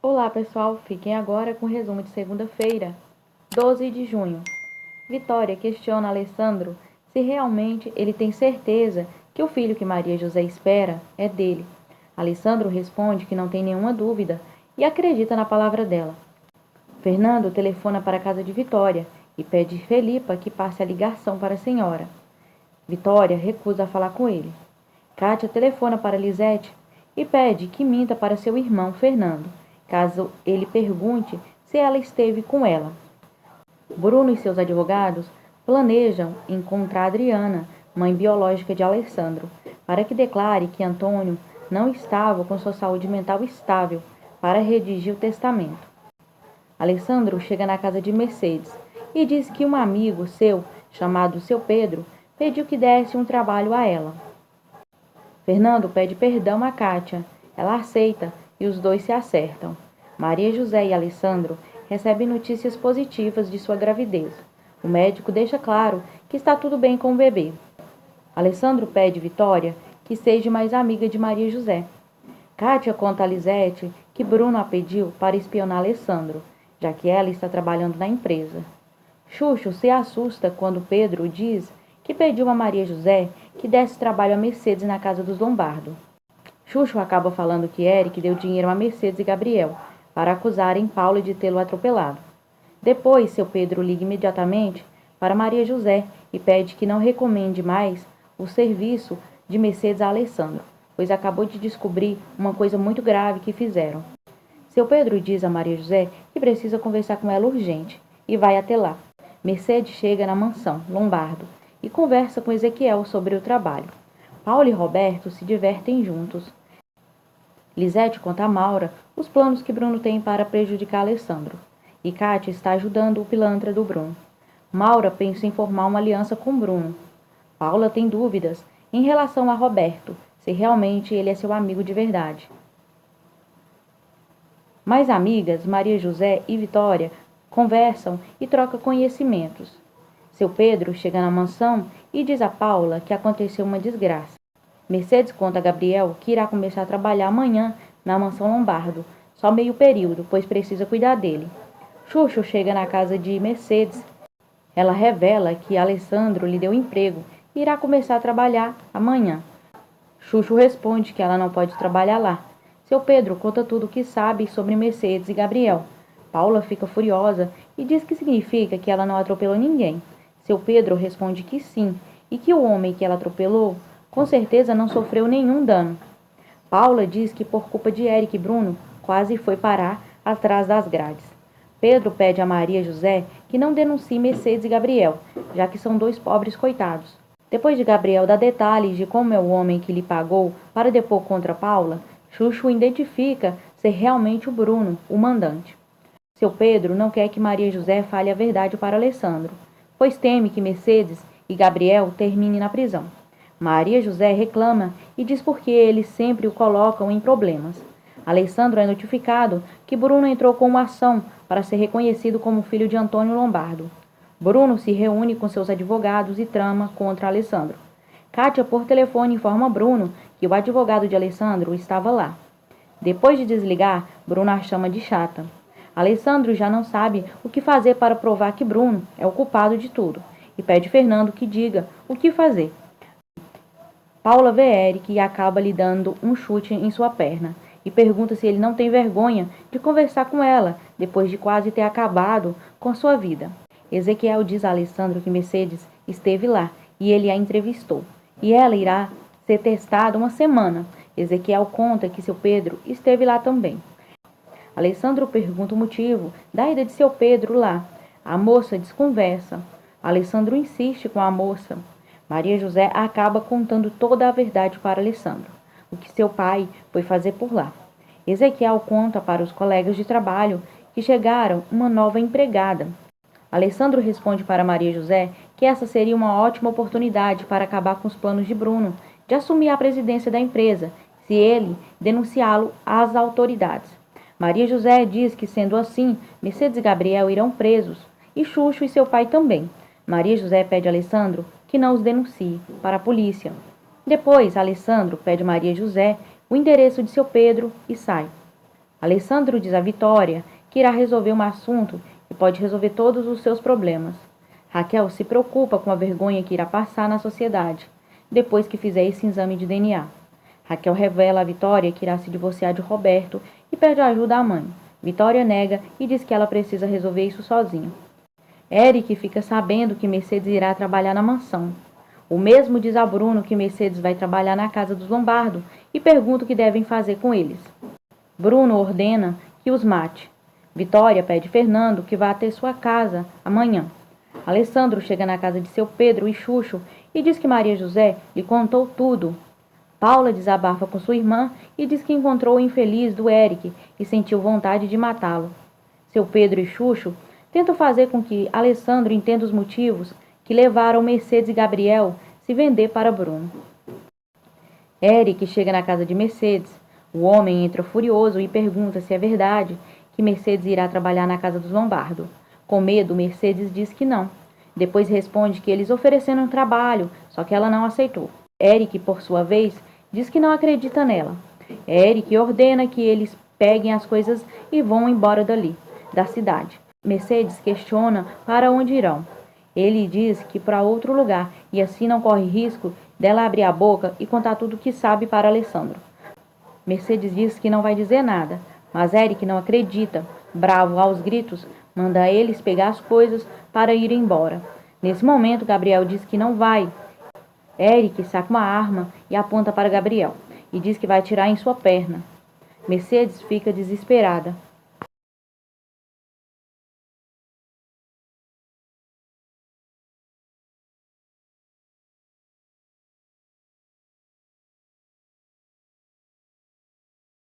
Olá, pessoal. Fiquem agora com o resumo de segunda-feira, 12 de junho. Vitória questiona Alessandro se realmente ele tem certeza que o filho que Maria José espera é dele. Alessandro responde que não tem nenhuma dúvida e acredita na palavra dela. Fernando telefona para a casa de Vitória e pede Felipa que passe a ligação para a senhora. Vitória recusa falar com ele. Kátia telefona para Lisete e pede que minta para seu irmão Fernando, caso ele pergunte se ela esteve com ela. Bruno e seus advogados planejam encontrar Adriana, mãe biológica de Alessandro, para que declare que Antônio não estava com sua saúde mental estável para redigir o testamento. Alessandro chega na casa de Mercedes e diz que um amigo seu, chamado seu Pedro, pediu que desse um trabalho a ela. Fernando pede perdão a Kátia. Ela aceita e os dois se acertam. Maria José e Alessandro recebem notícias positivas de sua gravidez. O médico deixa claro que está tudo bem com o bebê. Alessandro pede Vitória que seja mais amiga de Maria José. Kátia conta a Lisete que Bruno a pediu para espionar Alessandro, já que ela está trabalhando na empresa. Xuxo se assusta quando Pedro diz que pediu a Maria José que desse trabalho a Mercedes na casa dos Lombardo. Xuxo acaba falando que Eric deu dinheiro a Mercedes e Gabriel para acusarem Paulo de tê-lo atropelado. Depois, seu Pedro liga imediatamente para Maria José e pede que não recomende mais o serviço de Mercedes a Alessandro, pois acabou de descobrir uma coisa muito grave que fizeram. Seu Pedro diz a Maria José que precisa conversar com ela urgente e vai até lá. Mercedes chega na mansão Lombardo e conversa com Ezequiel sobre o trabalho. Paulo e Roberto se divertem juntos. Lisete conta a Maura os planos que Bruno tem para prejudicar Alessandro. E Kátia está ajudando o pilantra do Bruno. Maura pensa em formar uma aliança com Bruno. Paula tem dúvidas em relação a Roberto, se realmente ele é seu amigo de verdade. Mais amigas, Maria José e Vitória, conversam e trocam conhecimentos. Seu Pedro chega na mansão e diz a Paula que aconteceu uma desgraça. Mercedes conta a Gabriel que irá começar a trabalhar amanhã na mansão Lombardo, só meio período, pois precisa cuidar dele. Xuxo chega na casa de Mercedes. Ela revela que Alessandro lhe deu emprego e irá começar a trabalhar amanhã. Xuxo responde que ela não pode trabalhar lá. Seu Pedro conta tudo o que sabe sobre Mercedes e Gabriel. Paula fica furiosa e diz que significa que ela não atropelou ninguém. Seu Pedro responde que sim, e que o homem que ela atropelou com certeza não sofreu nenhum dano. Paula diz que por culpa de Eric e Bruno quase foi parar atrás das grades. Pedro pede a Maria José que não denuncie Mercedes e Gabriel, já que são dois pobres coitados. Depois de Gabriel dar detalhes de como é o homem que lhe pagou para depor contra Paula, Xuxo identifica ser realmente o Bruno, o mandante. Seu Pedro não quer que Maria José fale a verdade para Alessandro, pois teme que Mercedes e Gabriel terminem na prisão. Maria José reclama e diz por que eles sempre o colocam em problemas. Alessandro é notificado que Bruno entrou com uma ação para ser reconhecido como filho de Antônio Lombardo. Bruno se reúne com seus advogados e trama contra Alessandro. Kátia, por telefone, informa Bruno que o advogado de Alessandro estava lá. Depois de desligar, Bruno a chama de chata. Alessandro já não sabe o que fazer para provar que Bruno é o culpado de tudo e pede Fernando que diga o que fazer. Paula vê Eric e acaba lhe dando um chute em sua perna e pergunta se ele não tem vergonha de conversar com ela depois de quase ter acabado com sua vida. Ezequiel diz a Alessandro que Mercedes esteve lá e ele a entrevistou, e ela irá ser testada uma semana. Ezequiel conta que seu Pedro esteve lá também. Alessandro pergunta o motivo da ida de seu Pedro lá. A moça desconversa. Alessandro insiste com a moça. Maria José acaba contando toda a verdade para Alessandro, o que seu pai foi fazer por lá. Ezequiel conta para os colegas de trabalho que chegaram uma nova empregada. Alessandro responde para Maria José que essa seria uma ótima oportunidade para acabar com os planos de Bruno de assumir a presidência da empresa, se ele denunciá-lo às autoridades. Maria José diz que, sendo assim, Mercedes e Gabriel irão presos, e Xuxo e seu pai também. Maria José pede a Alessandro que não os denuncie para a polícia. Depois, Alessandro pede a Maria José o endereço de seu Pedro e sai. Alessandro diz a Vitória que irá resolver um assunto que pode resolver todos os seus problemas. Raquel se preocupa com a vergonha que irá passar na sociedade, depois que fizer esse exame de DNA. Raquel revela a Vitória que irá se divorciar de Roberto e pede ajuda à mãe. Vitória nega e diz que ela precisa resolver isso sozinha. Eric fica sabendo que Mercedes irá trabalhar na mansão. O mesmo diz a Bruno que Mercedes vai trabalhar na casa dos Lombardo e pergunta o que devem fazer com eles. Bruno ordena que os mate. Vitória pede Fernando que vá até sua casa amanhã. Alessandro chega na casa de seu Pedro e Xuxo e diz que Maria José lhe contou tudo. Paula desabafa com sua irmã e diz que encontrou o infeliz do Eric e sentiu vontade de matá-lo. Seu Pedro e Xuxo tentam fazer com que Alessandro entenda os motivos que levaram Mercedes e Gabriel se vender para Bruno. Eric chega na casa de Mercedes. O homem entra furioso e pergunta se é verdade que Mercedes irá trabalhar na casa dos Lombardo. Com medo, Mercedes diz que não. Depois responde que eles ofereceram um trabalho, só que ela não aceitou. Eric, por sua vez, diz que não acredita nela. Eric ordena que eles peguem as coisas e vão embora da cidade. Mercedes questiona para onde irão. Ele diz que para outro lugar e assim não corre risco dela abrir a boca e contar tudo o que sabe para Alessandro. Mercedes diz que não vai dizer nada, mas Eric não acredita. Bravo aos gritos, manda eles pegar as coisas para ir embora. Nesse momento, Gabriel diz que não vai. Eric saca uma arma e aponta para Gabriel e diz que vai atirar em sua perna. Mercedes fica desesperada.